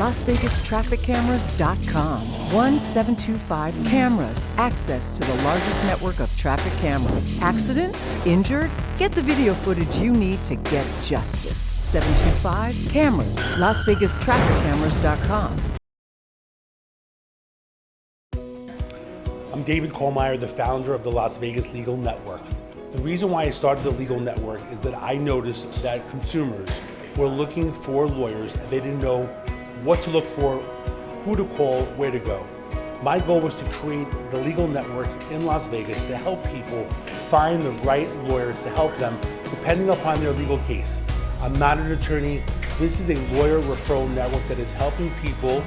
LasVegasTrafficCameras.com. 1725 Cameras. Access to the largest network of traffic cameras. Accident? Injured? Get the video footage you need to get justice. 725 Cameras. LasVegasTrafficCameras.com. I'm David Kohlmeyer, the founder of the Las Vegas Legal Network. The reason why I started the Legal Network is that I noticed that consumers were looking for lawyers. They didn't know what to look for, who to call, where to go. My goal was to create the Legal Network in Las Vegas to help people find the right lawyer to help them depending upon their legal case. I'm not an attorney. This is a lawyer referral network that is helping people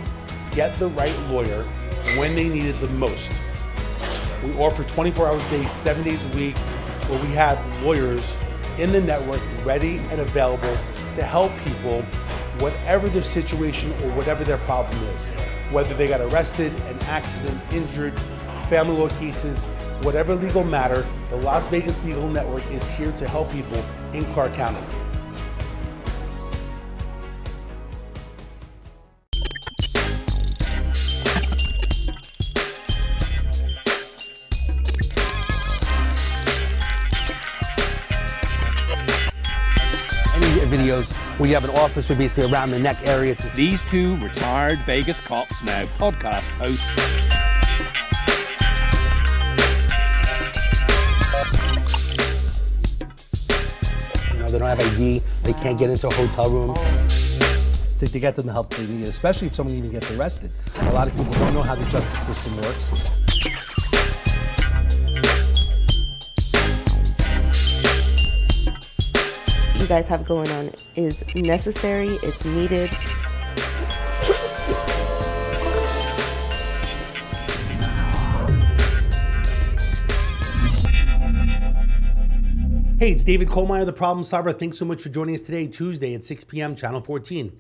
get the right lawyer when they need it the most. We offer 24 hours a day, 7 days a week, where we have lawyers in the network ready and available to help people, whatever their situation or whatever their problem is. Whether they got arrested, an accident, injured, family law cases, whatever legal matter, the Las Vegas Legal Network is here to help people in Clark County. Videos where you have an officer basically around the neck area. These two retired Vegas cops now podcast hosts. You know, they don't have ID, they can't get into a hotel room. To get them the help they need, especially if someone even gets arrested. A lot of people don't know how the justice system works. You guys have going on is necessary, it's needed. Hey, it's David Kohlmeyer, the Problem Solver. Thanks so much for joining us today, Tuesday at 6 p.m., Channel 14.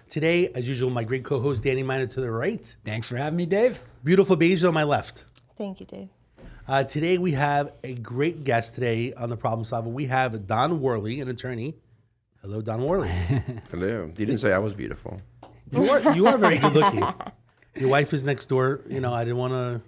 Today, as usual, my great co-host, Danny Miner to the right. Thanks for having me, Dave. Beautiful beige on my left. Thank you, Dave. Today we have a great guest today on the Problem Solver. We have Don Worley, an attorney. Hello, Don Worley. Hello. You didn't say I was beautiful. You are very good looking. Your wife is next door. You know, I didn't want to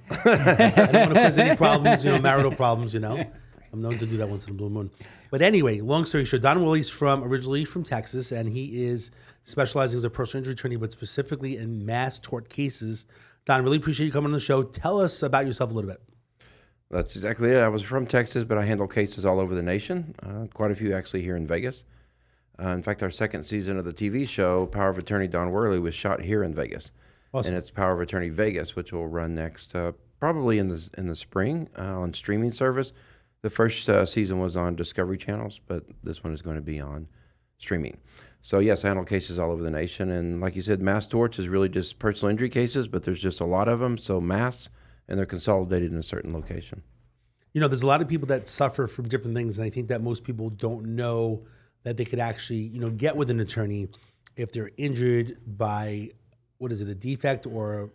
cause any problems, marital problems, I'm known to do that once in a blue moon. But anyway, long story short, Don Worley's originally from Texas, and he is specializing as a personal injury attorney, but specifically in mass tort cases. Don, really appreciate you coming on the show. Tell us about yourself a little bit. That's exactly it. I was from Texas, but I handle cases all over the nation. Quite a few actually here in Vegas. In fact, our second season of the TV show, Power of Attorney Don Worley, was shot here in Vegas. Awesome. And it's Power of Attorney Vegas, which will run next, probably in the spring on streaming service. The first season was on Discovery channels, but this one is going to be on streaming. So yes, I handle cases all over the nation. And like you said, mass torts is really just personal injury cases, but there's just a lot of them. So mass, and they're consolidated in a certain location. There's a lot of people that suffer from different things, and I think that most people don't know that they could actually, get with an attorney if they're injured by, a defect or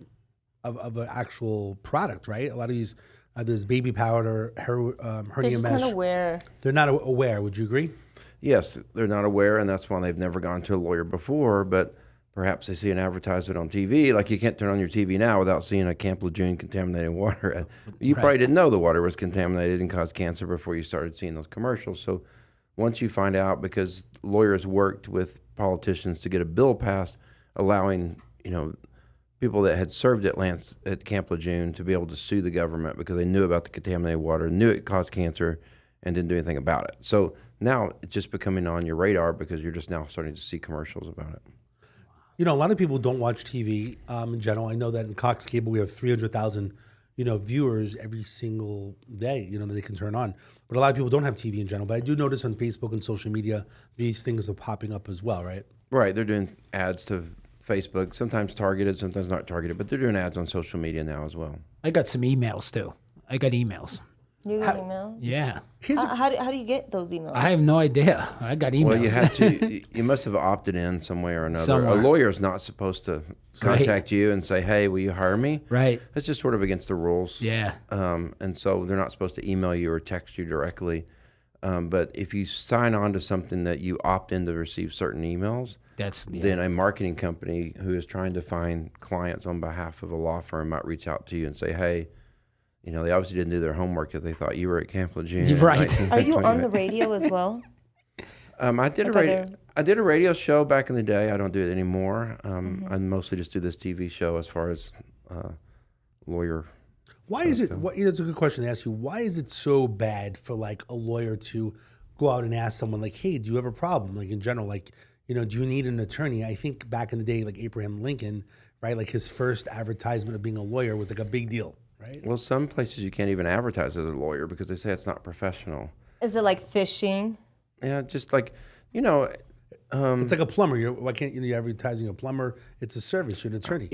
of an actual product, right? A lot of these, there's baby powder, hernia They're just mesh. not aware. They're not aware. Would you agree? Yes, they're not aware, and that's why they've never gone to a lawyer before, but perhaps they see an advertisement on TV, like you can't turn on your TV now without seeing a Camp Lejeune contaminated water. You probably didn't know the water was contaminated and caused cancer before you started seeing those commercials. So once you find out, because lawyers worked with politicians to get a bill passed allowing, people that had served at Camp Lejeune to be able to sue the government because they knew about the contaminated water, knew it caused cancer, and didn't do anything about it. So now it's just becoming on your radar because you're just now starting to see commercials about it. A lot of people don't watch TV in general. I know that in Cox Cable we have 300,000, viewers every single day, that they can turn on. But a lot of people don't have TV in general. But I do notice on Facebook and social media, these things are popping up as well, right? Right. They're doing ads to Facebook, sometimes targeted, sometimes not targeted, but they're doing ads on social media now as well. I got some emails too. I got emails. You get emails? Yeah. How do you get those emails? I have no idea. I got emails. Well, you had to. You must have opted in some way or another. Somewhere. A lawyer is not supposed to contact you and say, "Hey, will you hire me?" Right. That's just sort of against the rules. Yeah. And so they're not supposed to email you or text you directly. But if you sign on to something that you opt in to receive certain emails, then a marketing company who is trying to find clients on behalf of a law firm might reach out to you and say, hey, you know, they obviously didn't do their homework if they thought you were at Camp Lejeune. Right. Are you on the radio as well? I did a radio show back in the day. I don't do it anymore. I mostly just do this TV show as far as lawyer. Why is it? It's a good question to ask you. Why is it so bad for like a lawyer to go out and ask someone like, "Hey, do you have a problem?" Like in general, like do you need an attorney? I think back in the day, like Abraham Lincoln, right? Like his first advertisement of being a lawyer was like a big deal, right? Well, some places you can't even advertise as a lawyer because they say it's not professional. Is it like fishing? Yeah, just like it's like a plumber. Why can't you're advertising a plumber? It's a service. You're an attorney.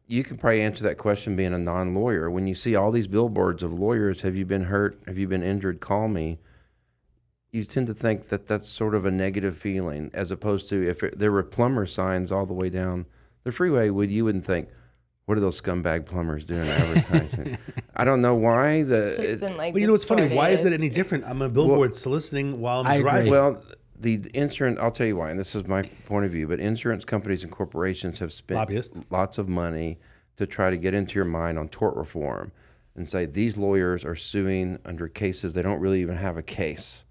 You can probably answer that question being a non-lawyer. When you see all these billboards of lawyers, have you been hurt? Have you been injured? Call me. You tend to think that that's sort of a negative feeling, as opposed to if there were plumber signs all the way down the freeway, you wouldn't think, what are those scumbag plumbers doing advertising? I don't know why. It's just been like But you know what's funny? Why is that any different? I'm on a billboard soliciting while I'm driving. Well, the insurance, I'll tell you why, and this is my point of view, but insurance companies and corporations have spent lots of money to try to get into your mind on tort reform and say these lawyers are suing under cases they don't really even have a case,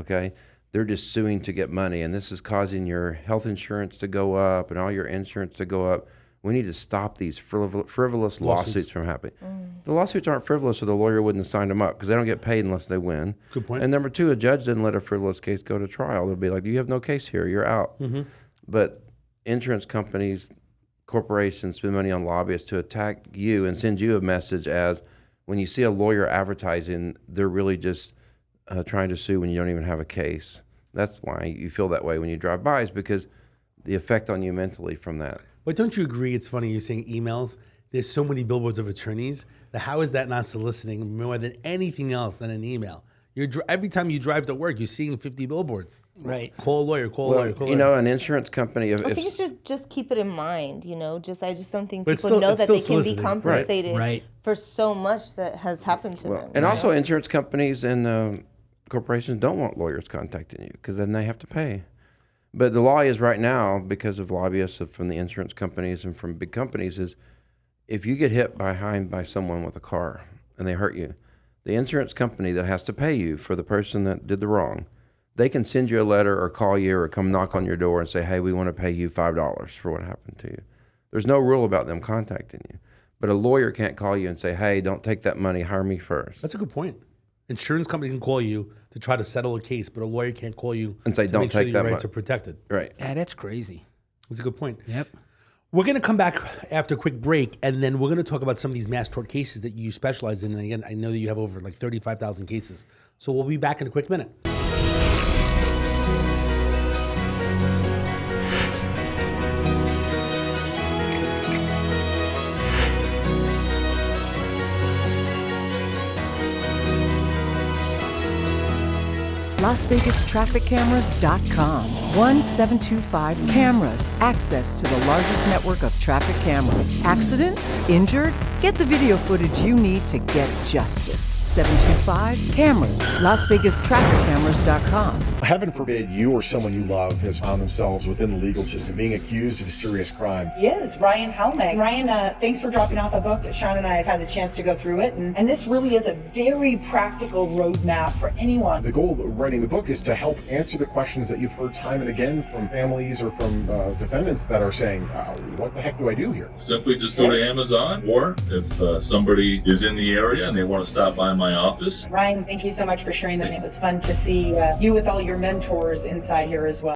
okay? They're just suing to get money, and this is causing your health insurance to go up and all your insurance to go up. We need to stop these frivolous lawsuits from happening. The lawsuits aren't frivolous, or the lawyer wouldn't have signed them up because they don't get paid unless they win. Good point. And number two, a judge didn't let a frivolous case go to trial. They'll be like, you have no case here, you're out. But insurance companies, corporations spend money on lobbyists to attack you and send you a message as when you see a lawyer advertising, they're really just trying to sue when you don't even have a case. That's why you feel that way when you drive by, is because the effect on you mentally from that. But don't you agree? It's funny you're saying emails. There's so many billboards of attorneys. How is that not soliciting more than anything else than an email? Every time you drive to work, you're seeing 50 billboards. Right. Call a lawyer. Call a lawyer. Call a lawyer. You know, an insurance company. I think it's just keep it in mind. I just don't think But people know that they can be soliciting. compensated for so much that has happened to them. And also, insurance companies and corporations don't want lawyers contacting you because then they have to pay. But the law is right now, because of lobbyists from the insurance companies and from big companies, is if you get hit behind by someone with a car and they hurt you, the insurance company that has to pay you for the person that did the wrong, they can send you a letter or call you or come knock on your door and say, hey, we want to pay you $5 for what happened to you. There's no rule about them contacting you. But a lawyer can't call you and say, hey, don't take that money, hire me first. That's a good point. Insurance company can call you to try to settle a case, but a lawyer can't call you and say, to don't make sure take your that rights money. are protected. Right. Yeah, that's crazy. That's a good point. Yep. We're going to come back after a quick break, and then we're going to talk about some of these mass tort cases that you specialize in. And again, I know that you have over like 35,000 cases. So we'll be back in a quick minute. LasVegasTrafficCameras.com. 1725 cameras. Access to the largest network of traffic cameras. Accident? Injured? Get the video footage you need to get justice. 725 cameras. LasVegasTrafficCameras.com. Heaven forbid you or someone you love has found themselves within the legal system being accused of a serious crime. Yes, Ryan Helmig. Ryan, thanks for dropping off a book. Sean and I have had the chance to go through it, and this really is a very practical roadmap for anyone. The goal of writing the book is to help answer the questions that you've heard time and again from families or from defendants that are saying, what the heck do I do here? Simply just go to Amazon, or if somebody is in the area and they want to stop by my office. Ryan, thank you so much for sharing them. It was fun to see you with all your mentors inside here as well.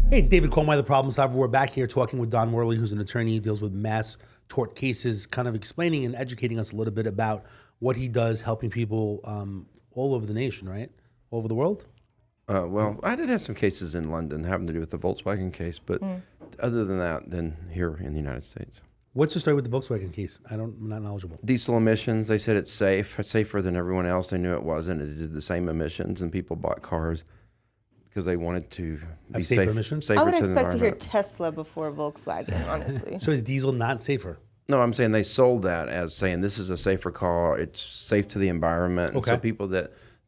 Hey, it's David Colmy, the Problem Solver. We're back here talking with Don Worley, who's an attorney who deals with mass tort cases, kind of explaining and educating us a little bit about what he does helping people all over the nation, right? All over the world? Well, I did have some cases in London having to do with the Volkswagen case, but other than that, then here in the United States. What's the story with the Volkswagen case? I'm not knowledgeable. Diesel emissions, they said it's safer than everyone else. They knew it wasn't. It did the same emissions, and people bought cars because they wanted to be safer emissions? safer I would to the expect to hear environment. Tesla before Volkswagen, honestly. So is diesel not safer? No, I'm saying they sold that as saying this is a safer car. It's safe to the environment. And so Okay. people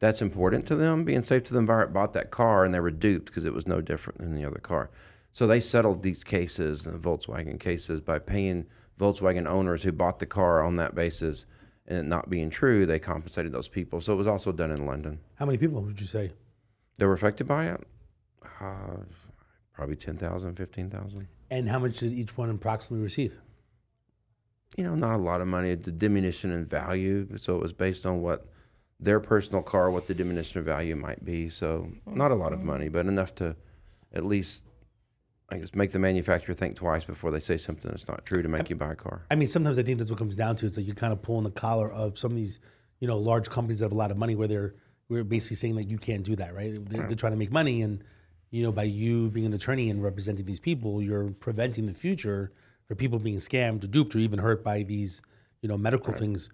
that's important to them, being safe to the environment, bought that car and they were duped because it was no different than the other car. So they settled these cases, the Volkswagen cases, by paying Volkswagen owners who bought the car on that basis and it not being true. They compensated those people. So it was also done in London. How many people would you say? They were affected by it? Probably 10,000, 15,000. And how much did each one approximately receive? You know, not a lot of money. The diminution in value. So it was based on what their personal car, what the diminution of value might be. So not a lot of money, but enough to at least, I guess, make the manufacturer think twice before they say something that's not true to make you buy a car. I mean, sometimes I think that's what comes down to. It's like you're kind of pulling the collar of some of these, large companies that have a lot of money where we're basically saying that you can't do that, right? They're trying to make money, and by you being an attorney and representing these people, you're preventing the future for people being scammed or duped or even hurt by these, medical things,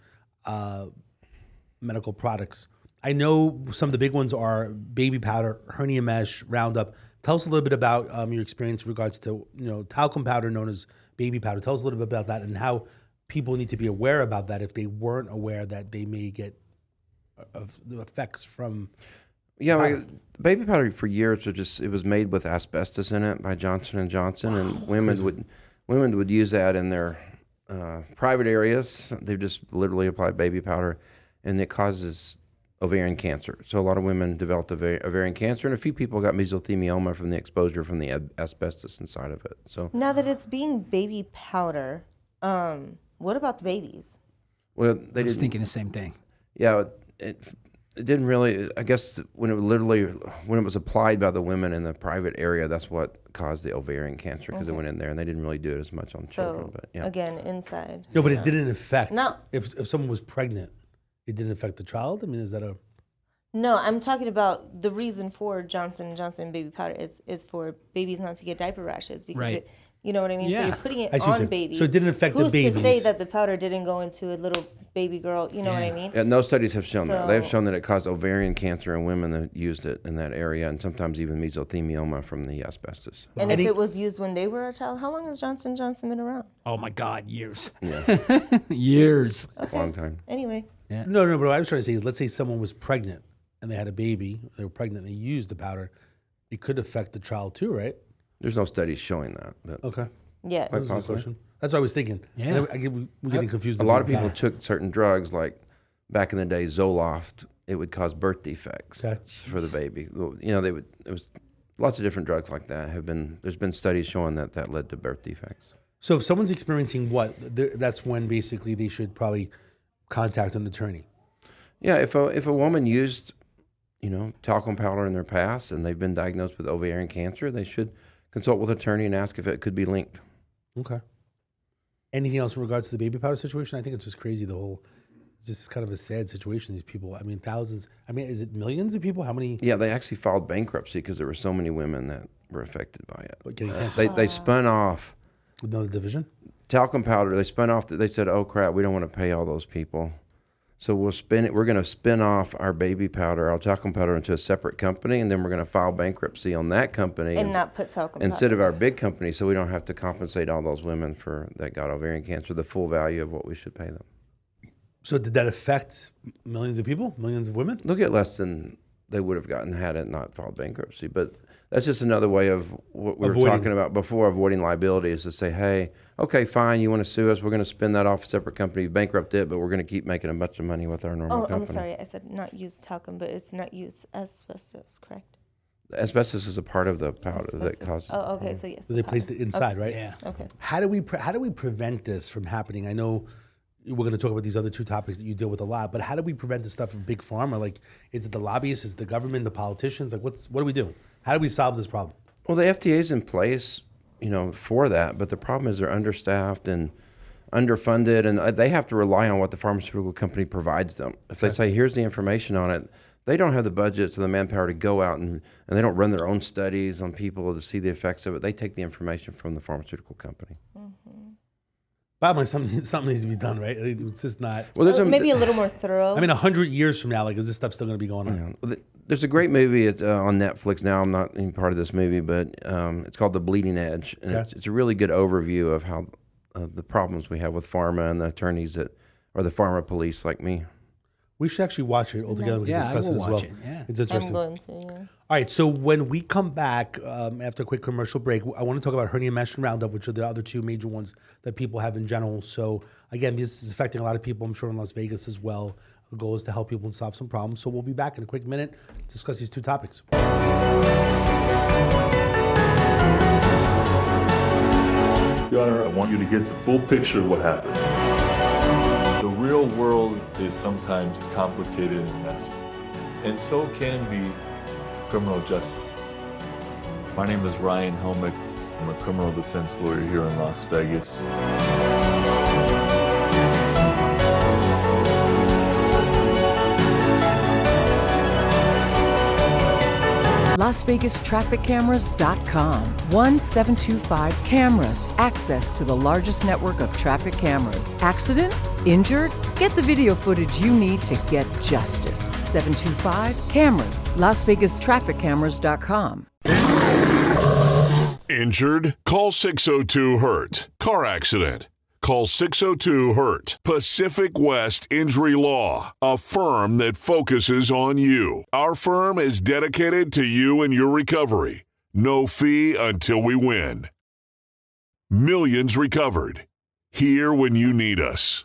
medical products. I know some of the big ones are baby powder, hernia mesh, Roundup. Tell us a little bit about your experience in regards to, talcum powder known as baby powder. Tell us a little bit about that and how people need to be aware about that if they weren't aware that they may get of the effects from. Yeah, baby powder for years it was made with asbestos in it by Johnson & Johnson, and women would use that in their private areas. They just literally apply baby powder, and it causes ovarian cancer. So a lot of women developed ovarian cancer, and a few people got mesothelioma from the exposure from the asbestos inside of it. So Now that it's being baby powder, what about the babies? well, I was thinking the same thing. Yeah, it didn't really. I guess when it was applied by the women in the private area, that's what caused the ovarian cancer because it went in there, and they didn't really do it as much on children. So, But yeah, again, inside. No, but it didn't affect. No. If someone was pregnant, it didn't affect the child. I mean, is that a? No, I'm talking about the reason for Johnson & Johnson baby powder is for babies not to get diaper rashes because Right. it, you know what I mean? So Yeah. you're putting it I see what you're on saying. babies. So it didn't affect the Who's to say babies. that the powder didn't go into a little baby girl? You know what I mean? Yeah, no studies have shown that. They've So- shown that it caused ovarian cancer in women that used it in that area, and sometimes even mesothelioma from the asbestos. And if it was used when they were a child, how long has Johnson & Johnson been around? Oh my God, years. Yeah, Years. a long time. Anyway, No, but what I was trying to say is, let's say someone was pregnant and they had a baby, they were pregnant, and they used the powder, it could affect the child too, right? There's no studies showing that. But Okay. yeah. Quite That's my possibly. question. That's what I was thinking. Yeah. We're getting confused. A lot of with the people powder. took certain drugs, like back in the day, Zoloft. It would cause birth defects Okay. for the baby. There was lots of different drugs like that. There's been studies showing that led to birth defects. So if someone's experiencing what, that's when basically they should probably contact an attorney. Yeah, if a woman used, talcum powder in their past and they've been diagnosed with ovarian cancer, they should consult with an attorney and ask if it could be linked. Okay. Anything else in regards to the baby powder situation? I think it's just crazy. It's just kind of a sad situation. These people. I mean, thousands. I mean, is it millions of people? How many? Yeah, they actually filed bankruptcy because there were so many women that were affected by it. Getting cancer They spun off with another division? talcum powder. They spun off. They said, "Oh crap, we don't want to pay all those people, so we'll spin it. We're going to spin off our baby powder, our talcum powder, into a separate company, and then we're going to file bankruptcy on that company And not put talcum instead of powder. our big company, so we don't have to compensate all those women that got ovarian cancer the full value of what we should pay them." So did that affect millions of people, millions of women? They'll get less than they would have gotten had it not filed bankruptcy. But that's just another way of what we were talking about before, avoiding liability, is to say, hey, okay, fine, you want to sue us, we're going to spin that off a separate company, bankrupt it, but we're going to keep making a bunch of money with our normal company. I'm sorry. I said not use talcum, but it's not use asbestos, correct? Asbestos is a part of the powder that Asbestos. causes. Oh, okay. So yes. So they placed it inside, right? Yeah. Okay. How do we prevent this from happening? I know we're going to talk about these other two topics that you deal with a lot, but how do we prevent this stuff from big pharma? Like, is it the lobbyists? Is it the government? The politicians? Like, what do we do? How do we solve this problem? Well, the FDA is in place, for that, but the problem is they're understaffed, and underfunded, and they have to rely on what the pharmaceutical company provides them. If they say, here's the information on it, they don't have the budget or the manpower to go out and they don't run their own studies on people to see the effects of it. They take the information from the pharmaceutical company. By the way, something needs to be done, right? It's just not. Well, there's maybe a little more thorough. I mean, 100 years from now, like, is this stuff still going to be going on? Yeah. There's a great movie on Netflix now. I'm not any part of this movie, but it's called The Bleeding Edge, and it's a really good overview of how the problems we have with pharma and the attorneys that are the pharma police like me. We should actually watch it all together. We can discuss it as well. It's interesting. I'm going to, yeah. All right, so when we come back after a quick commercial break, I want to talk about hernia mesh and Roundup, which are the other two major ones that people have in general. So again, this is affecting a lot of people, I'm sure in Las Vegas as well. The goal is to help people and solve some problems. So we'll be back in a quick minute to discuss these two topics. Your Honor, I want you to get the full picture of what happened. The real world is sometimes complicated and messy, and so can be criminal justice system. My name is Ryan Helmick. I'm a criminal defense lawyer here in Las Vegas. LasVegasTrafficCameras.com. 1725 cameras. Access to the largest network of traffic cameras. Accident? Injured? Get the video footage you need to get justice. 725 cameras. LasVegasTrafficCameras.com. Injured? Call 602-HURT. Car accident? Call 602-HURT. Pacific West Injury Law, a firm that focuses on you. Our firm is dedicated to you and your recovery. No fee until we win. Millions recovered. Here when you need us.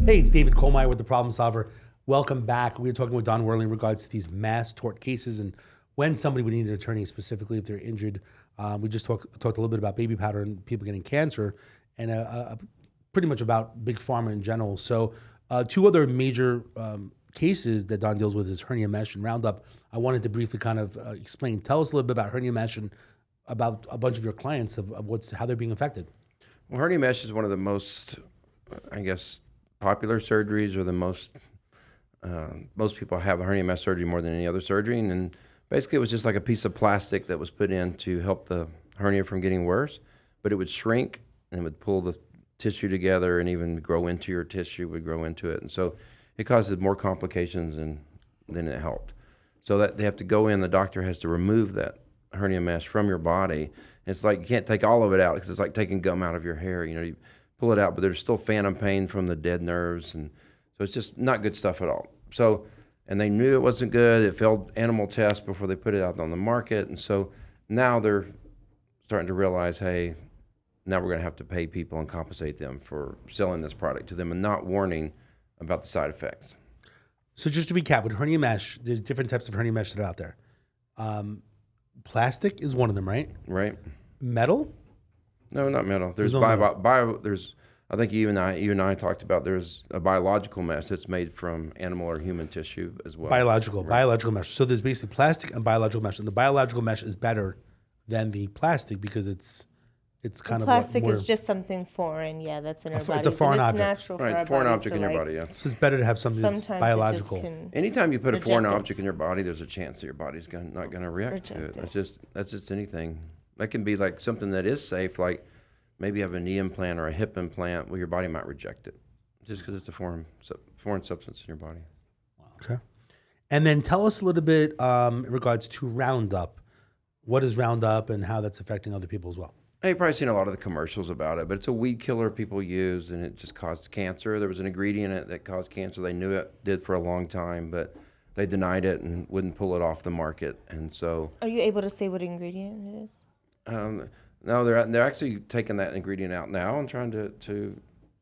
Hey, it's David Kohlmeyer with The Problem Solver. Welcome back. We were talking with Don Worley in regards to these mass tort cases and when somebody would need an attorney, specifically if they're injured. We just talked a little bit about baby powder and people getting cancer, and pretty much about big pharma in general. So two other major cases that Don deals with is hernia mesh and Roundup. I wanted to briefly kind of explain. Tell us a little bit about hernia mesh and about a bunch of your clients of how they're being affected. Well, hernia mesh is one of the most, I guess, popular surgeries, or the most people have a hernia mesh surgery more than any other surgery. And basically it was just like a piece of plastic that was put in to help the hernia from getting worse, but it would shrink and it would pull the tissue together and even grow into your tissue, would grow into it. And so it causes more complications than it helped. So that they have to go in, the doctor has to remove that hernia mesh from your body. It's like you can't take all of it out because it's like taking gum out of your hair. You pull it out, but there's still phantom pain from the dead nerves, and so it's just not good stuff at all. So, and they knew it wasn't good. It failed animal tests before they put it out on the market, and so now they're starting to realize, hey, now we're going to have to pay people and compensate them for selling this product to them and not warning about the side effects. So just to recap, with hernia mesh, there's different types of hernia mesh that are out there. Plastic is one of them, right? Right. Metal? No, not metal. There's no there's I think you and I talked about there's a biological mesh that's made from animal or human tissue as well. Biological mesh. So there's basically plastic and biological mesh, and the biological mesh is better than the plastic because it's kind of plastic is just something foreign. Yeah, that's in our body. It's a foreign object. Natural right, for our foreign bodies, object in your body. Yeah. So it's better to have something that's biological. Anytime you put a foreign object in your body, there's a chance that your body's not going to react to it. That's just anything. That can be like something that is safe, like maybe you have a knee implant or a hip implant. Well, your body might reject it just because it's a foreign substance in your body. Wow. Okay. And then tell us a little bit in regards to Roundup. What is Roundup and how that's affecting other people as well? You've probably seen a lot of the commercials about it, but it's a weed killer people use, and it just causes cancer. There was an ingredient in it that caused cancer. They knew it did for a long time, but they denied it and wouldn't pull it off the market. And so, are you able to say what ingredient it is? No, they're actually taking that ingredient out now and trying to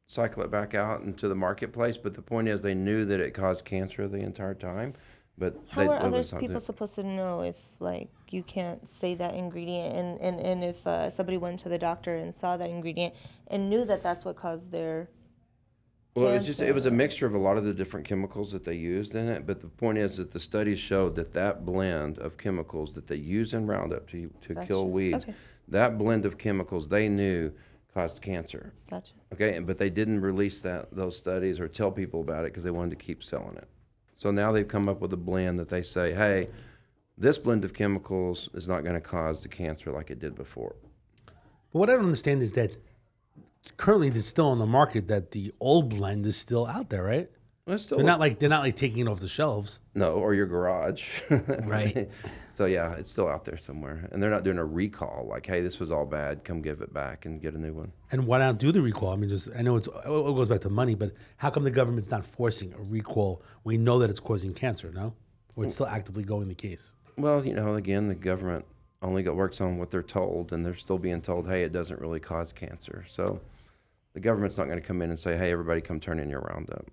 cycle it back out into the marketplace. But the point is, they knew that it caused cancer the entire time, But How are nobody's other talked to people it. supposed to know if like you can't say that ingredient and if somebody went to the doctor and saw that ingredient and knew that that's what caused their Well, cancer? it was a mixture of a lot of the different chemicals that they used in it. But the point is that the studies showed that that blend of chemicals that they use in Roundup to Gotcha. kill weeds, Okay. that blend of chemicals they knew caused cancer. Gotcha. Okay, but they didn't release those studies or tell people about it because they wanted to keep selling it. So now they've come up with a blend that they say, hey, this blend of chemicals is not going to cause the cancer like it did before. But what I don't understand is that currently it's still on the market that the old blend is still out there, right? Well, it's still they're not like taking it off the shelves. No, or your garage. Right. So yeah, it's still out there somewhere, and they're not doing a recall. Like, hey, this was all bad. Come give it back and get a new one. And why not do the recall? I mean, I know it goes back to money, but how come the government's not forcing a recall? We know that it's causing cancer, no? Or it's still actively going the case. Well, again, the government only works on what they're told, and they're still being told, hey, it doesn't really cause cancer. So the government's not going to come in and say, hey, everybody come turn in your Roundup.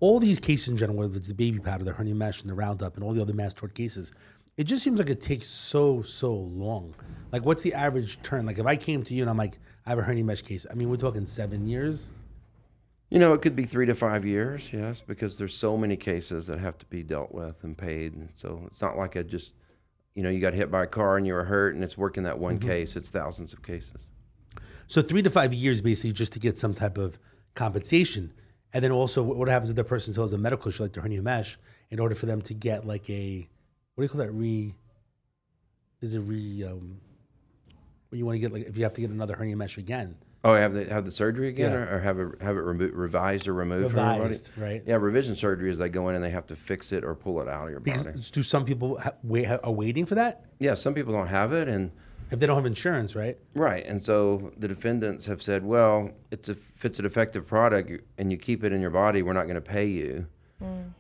All these cases in general, whether it's the baby powder, the hernia mesh, and the Roundup, and all the other mass tort cases, it just seems like it takes so long. Like, what's the average turn? Like, if I came to you and I'm like, I have a hernia mesh case, I mean, we're talking 7 years? It could be 3 to 5 years, yes, because there's so many cases that have to be dealt with and paid. And so it's not like you got hit by a car and you were hurt and it's working that one case. It's thousands of cases. So 3 to 5 years, basically, just to get some type of compensation. And then also, what happens if the person still has a medical issue like the hernia mesh, in order for them to get like a, what do you call that? When you want to get, like, if you have to get another hernia mesh again. Oh, have the surgery again, Yeah. or have it revised or removed from your body? Revised, right? Yeah, revision surgery is they go in and they have to fix it or pull it out of your body. Because do some people are waiting for that? Yeah, some people don't have it, and if they don't have insurance, right? Right, and so the defendants have said, well, if it's a defective product and you keep it in your body, we're not going to pay you.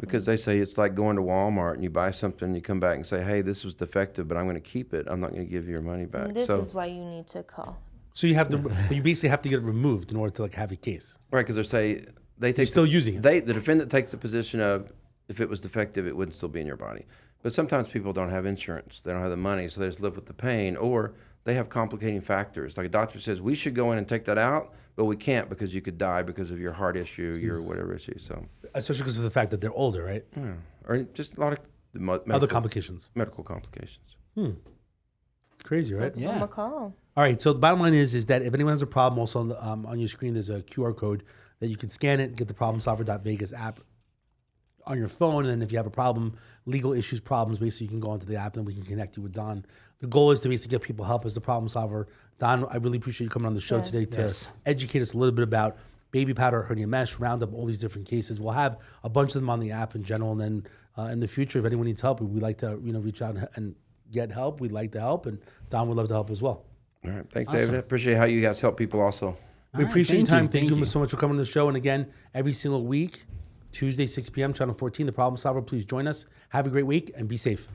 Because they say it's like going to Walmart and you buy something and you come back and say, hey, this was defective, but I'm going to keep it. I'm not going to give you your money back. And this is why you need to call. So you have to, you basically have to get it removed in order to like have a case. Right, because they're still using it. The defendant takes the position of if it was defective, it wouldn't still be in your body. But sometimes people don't have insurance. They don't have the money, so they just live with the pain. Or they have complicating factors. Like a doctor says, we should go in and take that out, but we can't because you could die because of your heart issue, your whatever issue. So, especially because of the fact that they're older, right? Yeah. Or just a lot of other complications. Medical complications. Crazy, right? Give them a call. All right. So the bottom line is that if anyone has a problem, also on your screen there's a QR code that you can scan it, get the ProblemSolver.Vegas app on your phone, and then if you have a problem, legal issues, problems, basically you can go onto the app and we can connect you with Don. The goal is to basically get people help as the problem solver. Don, I really appreciate you coming on the show today to educate us a little bit about baby powder, hernia mesh, Roundup, all these different cases. We'll have a bunch of them on the app in general, and then in the future, if anyone needs help, we'd like to reach out and get help. We'd like to help, and Don would love to help as well. All right, thanks, David. I appreciate how you guys help people also. We appreciate your time. Thank you so much for coming to the show. And again, every single week, Tuesday, 6 p.m., Channel 14, The Problem Solver. Please join us. Have a great week and be safe.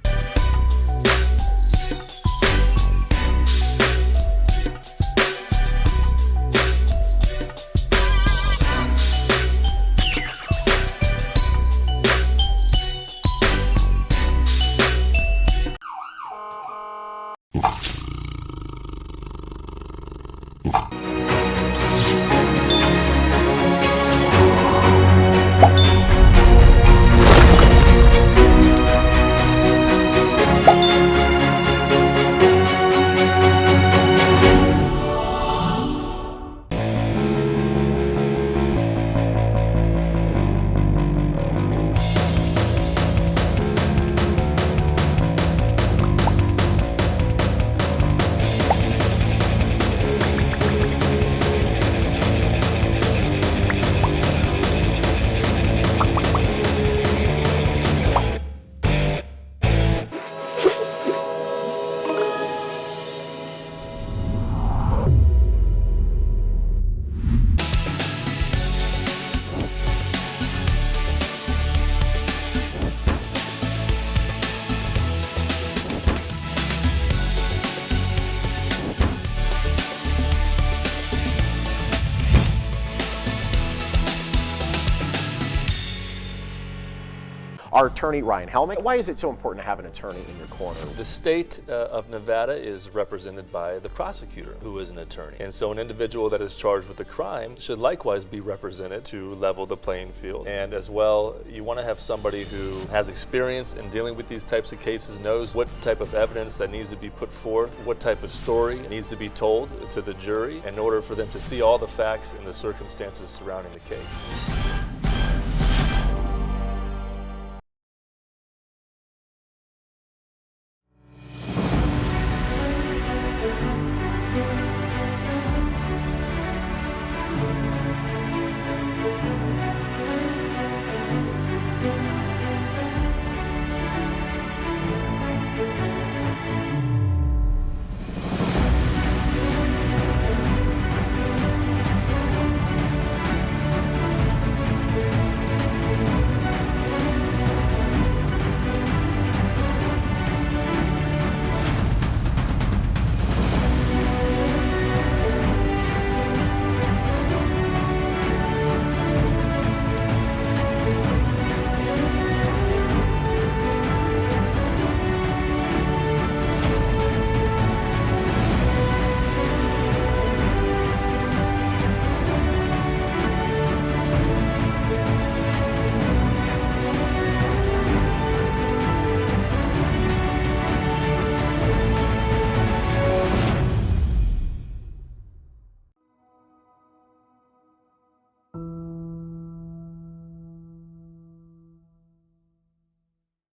our attorney, Ryan Helmick. Why is it so important to have an attorney in your corner? The state of Nevada is represented by the prosecutor, who is an attorney. And so an individual that is charged with a crime should likewise be represented to level the playing field. And as well, you want to have somebody who has experience in dealing with these types of cases, knows what type of evidence that needs to be put forth, what type of story needs to be told to the jury in order for them to see all the facts and the circumstances surrounding the case.